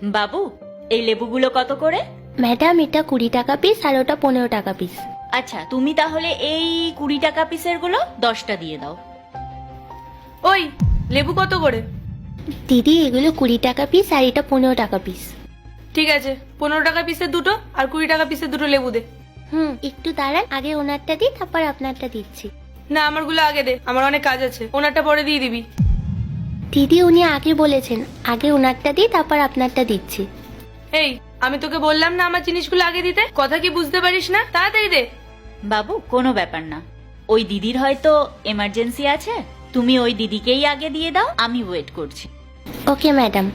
বাবু, এই লেবুগুলো কত করে? ম্যাডাম, এটা 20 টাকা পিস আর ওটা 15 টাকা পিস। আচ্ছা, তুমি তাহলে এই 20 টাকা পিসের গুলো 10টা দিয়ে দাও। ওই লেবু কত করে? দিদি, এগুলো 20 টাকা পিস আর এটা 15 টাকা পিস। ঠিক আছে, 15 টাকা পিসের দুটো আর 20 টাকা পিসের দুটো লেবু দে। একটু দাঁড়ান, আগে ওনারটা দিই, তারপর আপনারটা দিচ্ছি। না, আমারগুলো আগে দে, আমার অনেক কাজ আছে, ওনারটা পরে দিয়ে দিবি। দিদি, উনি আগে বলেছেন আগে ওনারটা দিই, তারপর আপনারটা দিচ্ছি। এই, আমি তোকে বললাম না আমার জিনিসগুলো আগে দিতে? কথা কি বুঝতে পারিস না? তাড়াতাড়ি দে। বাবু, কোনো ব্যাপার না, ওই দিদির হয়তো এমার্জেন্সি আছে, তুমি ওই দিদিকেই আগে দিয়ে দাও, আমি ওয়েট করছি। Okay madam.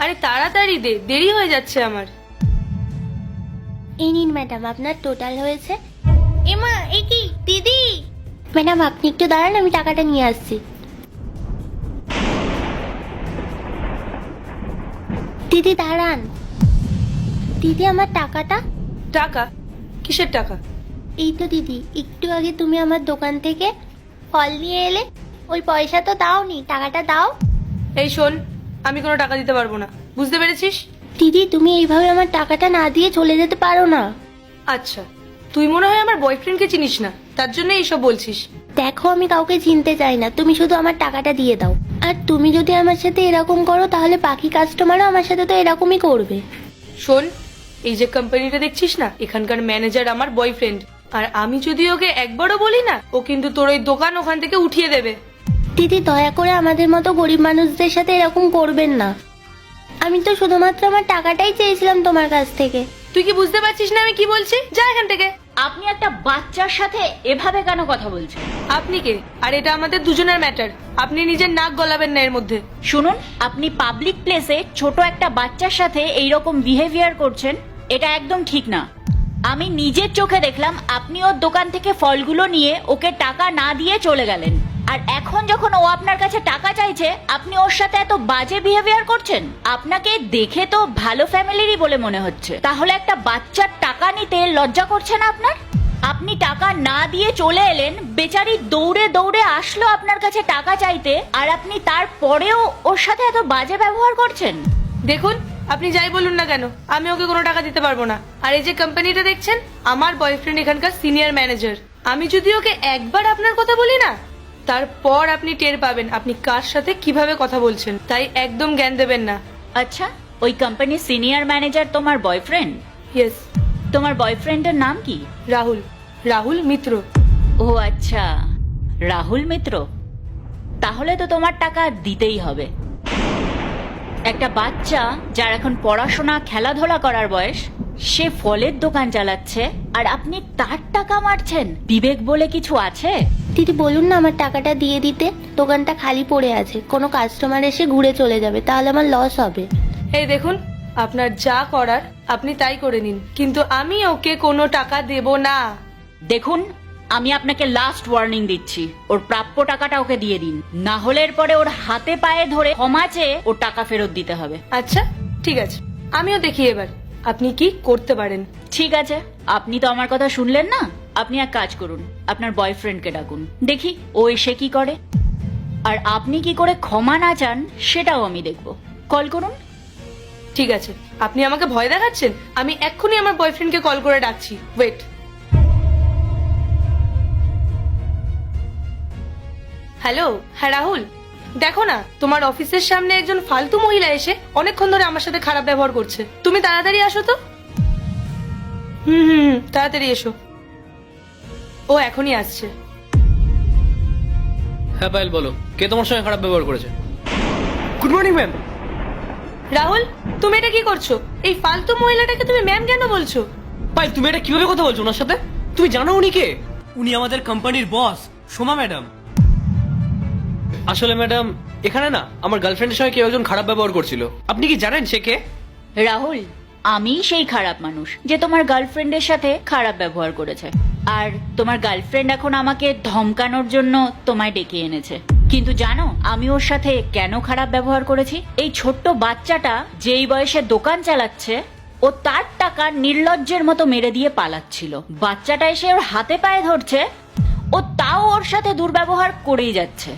আরে তাড়াতাড়ি দে, দেরি হয়ে যাচ্ছে আমার। এই নিন ম্যাডাম, আপনার টোটাল হয়েছে। এমা, এ কি দিদি? ম্যাডাম, আপনি একটু দাঁড়ান, আমি টাকাটা নিয়ে আসছি। দিদি দাঁড়ান। দিদি, আমার টাকাটা। টাকা? কিসের টাকা? এই তো দিদি, একটু আগে তুমি আমার দোকান থেকে ফল নিয়ে এলে, ওই পয়সা তো দাওনি, টাকাটা দাও। এই শোন, আমি কোনো টাকা দিতে পারবো না, বুঝতে পেরেছিস? দিদি, তুমি এইভাবে আমার টাকাটা না দিয়ে চলে যেতে পারো না। আচ্ছা, তুই মনে হয় আমার বয়ফ্রেন্ডকে চিনিস না, তার জন্য এইসব বলছিস। দেখো, আমি কাউকে চিনতে চাই না, তুমি শুধু আমার টাকাটা দিয়ে দাও। আর তুমি যদি আমার সাথে এরকম করো, তাহলে বাকি কাস্টমারও আমার সাথে তো এরকমই করবে। শোন, এই যে কোম্পানিটা দেখছিস না, এখানকার ম্যানেজার আমার বয়ফ্রেন্ড, আর আমি যদি ওকে একবারও বলি না, ও কিন্তু তোর ওই দোকান ওখান থেকে উঠিয়ে দেবে। দিদি, দয়া করে আমাদের মতো গরিব মানুষদের সাথে এরকম করবেন না। আমি তো শুধুমাত্র আমার টাকাটাই চেয়েছিলাম তোমার কাছ থেকে। তুই কি বুঝতে পারছিস না আমি কি বলছি? যা এখান থেকে। আপনি একটা বাচ্চার সাথে এভাবে কেন কথা বলছেন? আপনি কে? আর এটা আমাদের দুজনের ম্যাটার, আপনি নিজের নাক গলাবেন না এর মধ্যে। শুনুন, আপনি পাবলিক প্লেসে ছোট একটা বাচ্চার সাথে এইরকম বিহেভিয়ার করছেন, এটা একদম ঠিক না। আমি নিজের চোখে দেখলাম আপনি ওর দোকান থেকে ফলগুলো নিয়ে ওকে টাকা না দিয়ে চলে গেলেন, আর এখন যখন ও আপনার কাছে টাকা চাইছে আপনি ওর সাথে এত বাজে বিহেভিয়ার করছেন। আপনাকে দেখে তো ভালো ফ্যামিলিরই বলে মনে হচ্ছে, তাহলে একটা বাচ্চার টাকা নিতে লজ্জা করছে না আপনার? আপনি টাকা না দিয়ে চলে এলেন, বেচারি দৌড়ে দৌড়ে আসলো আপনার কাছে টাকা চাইতে, আর আপনি তারপরেও ওর সাথে এত বাজে ব্যবহার করছেন। দেখুন, আপনি যাই বলুন না কেন, আমি ওকে কোনো টাকা দিতে পারবো না। আর এই যে কোম্পানিটা দেখছেন, আমার বয়ফ্রেন্ড এখানকার সিনিয়র ম্যানেজার। আমি যদি ওকে একবার আপনার কথা বলি না, তারপর আপনি টের পাবেন আপনি কার সাথে কিভাবে কথা বলছেন, তাই একদম জ্ঞান দেবেন না। আচ্ছা, ওই কোম্পানির সিনিয়র ম্যানেজার তোমার বয়ফ্রেন্ড? ইয়েস। তোমার বয়ফ্রেন্ডের নাম কি? রাহুল, রাহুল মিত্র। ও আচ্ছা, রাহুল মিত্র। তাহলে তো তোমার টাকা দিতেই হবে। একটা বাচ্চা যার এখন পড়াশোনা খেলাধুলা করার বয়স, সে ফলের দোকান চালাচ্ছে আর আপনি তার টাকা মারছেন? বিবেক বলে কিছু আছে? দিদি, বলুন না আমার টাকাটা দিয়ে দিতে। দোকানটা খালি পড়ে আছে, কোনো কাস্টমার এসে ঘুরে চলে যাবে, তাহলে আমার লস হবে। এই দেখুন, আপনার যা করার আপনি তাই করে নিন, কিন্তু আমি ওকে কোনো টাকা দেব না। দেখুন, আমি আপনাকে লাস্ট ওয়ার্নিং দিচ্ছি, ওর প্রাপ্য টাকাটা ওকে দিয়ে দিন, না হলে এরপরে ওর হাতে পায়ে ধরে ক্ষমা চেয়ে ওর টাকা ফেরত দিতে হবে। আচ্ছা ঠিক আছে, আমিও দেখি এবার আপনি কি করতে পারেন। ঠিক আছে, আপনি তো আমার কথা শুনলেন না। আপনি এক কাজ করুন, আপনার বয়ফ্রেন্ডকে ডাকুন, দেখি ও এসে কি করে। আর আপনি কি করে ক্ষমা না চান সেটাও আমি দেখব। কল করুন। ঠিক আছে, আপনি আমাকে ভয় দেখাচ্ছেন? আমি এক্ষুনি আমার বয়ফ্রেন্ডকে কল করে ডাকছি, ওয়েট। হ্যালো, হ্যাঁ রাহুল, দেখো না তোমার অফিসের সামনে একজন ফালতু মহিলা এসে অনেকক্ষণ ধরে আমার সাথে খারাপ ব্যবহার করছে। তুমি তাড়াতাড়ি আসো তো। তাড়াতাড়ি এসো। ও এখনই আসছে। হ্যাঁ পায়েল, বলো, কে তোমার সঙ্গে খারাপ ব্যবহার করেছে? Good morning ma'am. রাহুল, তুমি এটা কি করছো? এই ফালতু মহিলাটাকে তুমি ম্যাম কেন বলছো? পায়েল, তুমি এটা কিভাবে কথা বলছো ওনার সাথে? তুমি জানো উনি কে? উনি আমাদের কোম্পানির বস, সোমা ম্যাডাম। আসলে ম্যাডাম, এখানে না আমার গার্লফ্রেন্ডের সঙ্গে কেউ একজন খারাপ ব্যবহার করছিল। আপনি কি জানেন সে কে? রাহুল, আমি সেই খারাপ মানুষ যে তোমার গার্লফ্রেন্ডের সাথে খারাপ ব্যবহার করেছে, আর তোমার গার্লফ্রেন্ড এখন আমাকে ধমকানোর জন্য তোমায় ডেকে এনেছে। কিন্তু জানো আমি ওর সাথে কেন খারাপ ব্যবহার করেছি? এই ছোট্ট বাচ্চাটা যেই বয়সে দোকান চালাচ্ছে, ও তার টাকা নির্লজ্জের মতো মেরে দিয়ে পালাচ্ছিল। বাচ্চাটা এসে ওর হাতে পায়ে ধরছে, ও তাও ওর সাথে দুর্ব্যবহার করেই যাচ্ছে।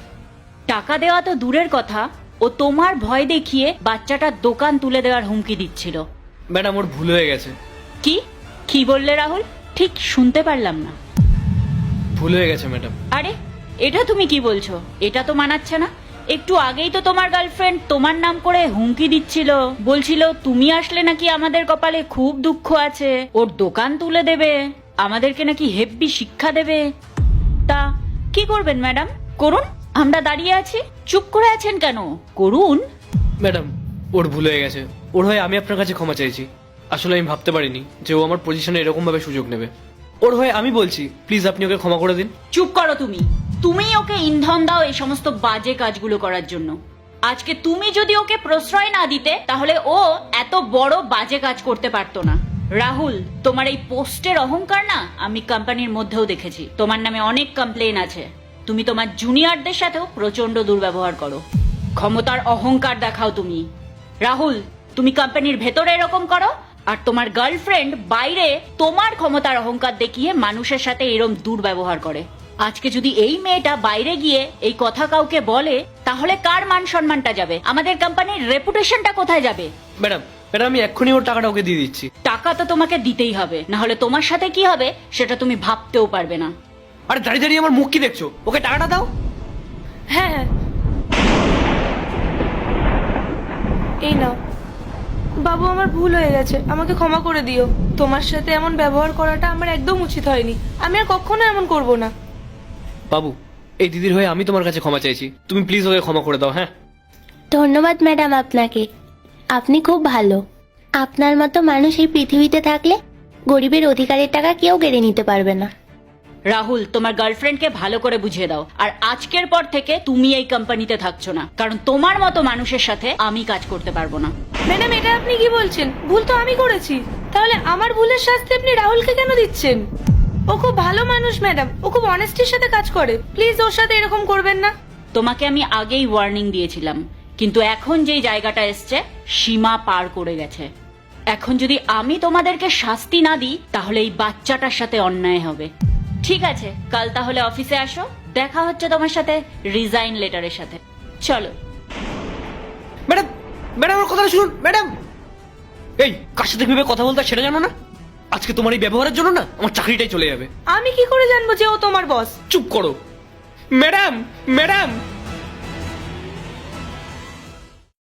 টাকা দেওয়া তো দূরের কথা, ও তোমার ভয় দেখিয়ে বাচ্চাটার দোকান তুলে দেওয়ার হুমকি দিচ্ছিল। ম্যাডাম ওর ভুল হয়ে গেছে। কি কি বললে রাহুল? ঠিক শুনতে পারলাম না। ভুল হয়ে গেছে ম্যাডাম। আরে এটা তুমি কি বলছো? এটা তো মানাচ্ছে না। একটু আগেই তো তোমার গার্লফ্রেন্ড তোমার নাম করে হুমকি দিচ্ছিল, বলছিল তুমি আসলে নাকি আমাদের কপালে খুব দুঃখ আছে, ওর দোকান তুলে দেবে, আমাদেরকে নাকি হেব্বি শিক্ষা দেবে। তা কি করবেন ম্যাডাম? করুন, আমরা দাঁড়িয়ে আছি। চুপ করে আছেন কেন? করুন। ম্যাডাম ওর ভুল হয়ে গেছে। ওর হয়ে আমি আপনার কাছে ক্ষমা চাইছি। আসলে আমি ভাবতে পারিনি যে ও আমার পজিশনে এরকম ভাবে সুযোগ নেবে। ওর হয়ে আমি বলছি, প্লিজ আপনি ওকে ক্ষমা করে দিন। চুপ করো তুমি। তুমিই ওকে ইন্ধন দাও এই সমস্ত বাজে কাজগুলো করার জন্য। আজকে তুমি যদি ওকে প্রশ্রয় না দিতে তাহলে ও এত বড় বাজে কাজ করতে পারতো না। রাহুল, তোমার এই পোস্টের অহংকার না আমি কোম্পানির মধ্যেও দেখেছি। তোমার নামে অনেক কমপ্লেন আছে। তুমি তোমার জুনিয়রদের সাথেও প্রচন্ড দুর্ব্যবহার করো, ক্ষমতার অহংকার দেখাও তুমি। রাহুল, তুমি কোম্পানির ভেতরে এরকম করো, আর তোমার গার্লফ্রেন্ড বাইরে তোমার ক্ষমতার অহংকার দেখিয়ে মানুষের সাথে এরকম দুর্ব্যবহার করে। আজকে যদি এই মেয়েটা বাইরে গিয়ে এই কথা কাউকে বলে তাহলে কার মান সম্মানটা যাবে? আমাদের কোম্পানির রেপুটেশনটা কোথায় যাবে? ম্যাডাম ম্যাডাম আমি এক্ষুনি ওর টাকাটা ওকে দিয়ে দিচ্ছি। টাকা তো তোমাকে দিতেই হবে, না হলে তোমার সাথে কি হবে সেটা তুমি ভাবতেও পারবে না। আরে দাঁড়িয়ে দাঁড়িয়ে আমার মুখ কি দেখছো? ওকে টাকাটা দাও। হ্যাঁ হ্যাঁ, এই নাও। বাবু আমার ভুল হয়ে গেছে, আমাকে ক্ষমা করে দিও। তোমার সাথে এমন ব্যবহার করাটা আমার একদম উচিত হয়নি। আমি আর কখনো এমন করব না। বাবু, এই দিদির হয়ে আমি তোমার কাছে ক্ষমা চাইছি। তুমি প্লিজ ওকে ক্ষমা করে দাও। হ্যাঁ ধন্যবাদ ম্যাডাম আপনাকে, আপনি খুব ভালো। আপনার মতো মানুষ এই পৃথিবীতে থাকলে গরিবের অধিকারের টাকা কেউ কেড়ে নিতে পারবে না। রাহুল, তোমার গার্লফ্রেন্ডকে ভালো করে বুঝিয়ে দাও। আর আজকের পর থেকে তুমি এই কোম্পানিতে থাকছো না, কারণ তোমার মতো মানুষের সাথে আমি কাজ করতে পারবো না। ম্যাডাম এটা আপনি কি বলছেন? ভুল তো আমি করেছি, তাহলে আমার ভুলের শাস্তি আপনি রাহুলকে কেন দিচ্ছেন? ও খুব ভালো মানুষ ম্যাডাম, ও খুব অনেস্টির সাথে কাজ করে। প্লিজ ওর সাথে এরকম করবেন না। তোমাকে আমি আগেই ওয়ার্নিং দিয়েছিলাম, কিন্তু এখন যেই জায়গাটা এসছে সীমা পার করে গেছে। এখন যদি আমি তোমাদেরকে শাস্তি না দিই তাহলে এই বাচ্চাটার সাথে অন্যায় হবে। ঠিক আছে, কাল তাহলে অফিসে আসো, দেখা হচ্ছে তোমার সাথে রিজাইন লেটারের সাথে। চলো। ম্যাডাম ম্যাডাম আমার কথাটা শুনুন। ম্যাডাম, এই কার সাথে কিভাবে কথা বলতে হয় সেটা জানো না? আজকে তোমার এই ব্যবহারের জন্য না আমার চাকরিটাই চলে যাবে। আমি কি করে জানবো যে ও তোমার বস? চুপ করো ম্যাডাম। ম্যাডাম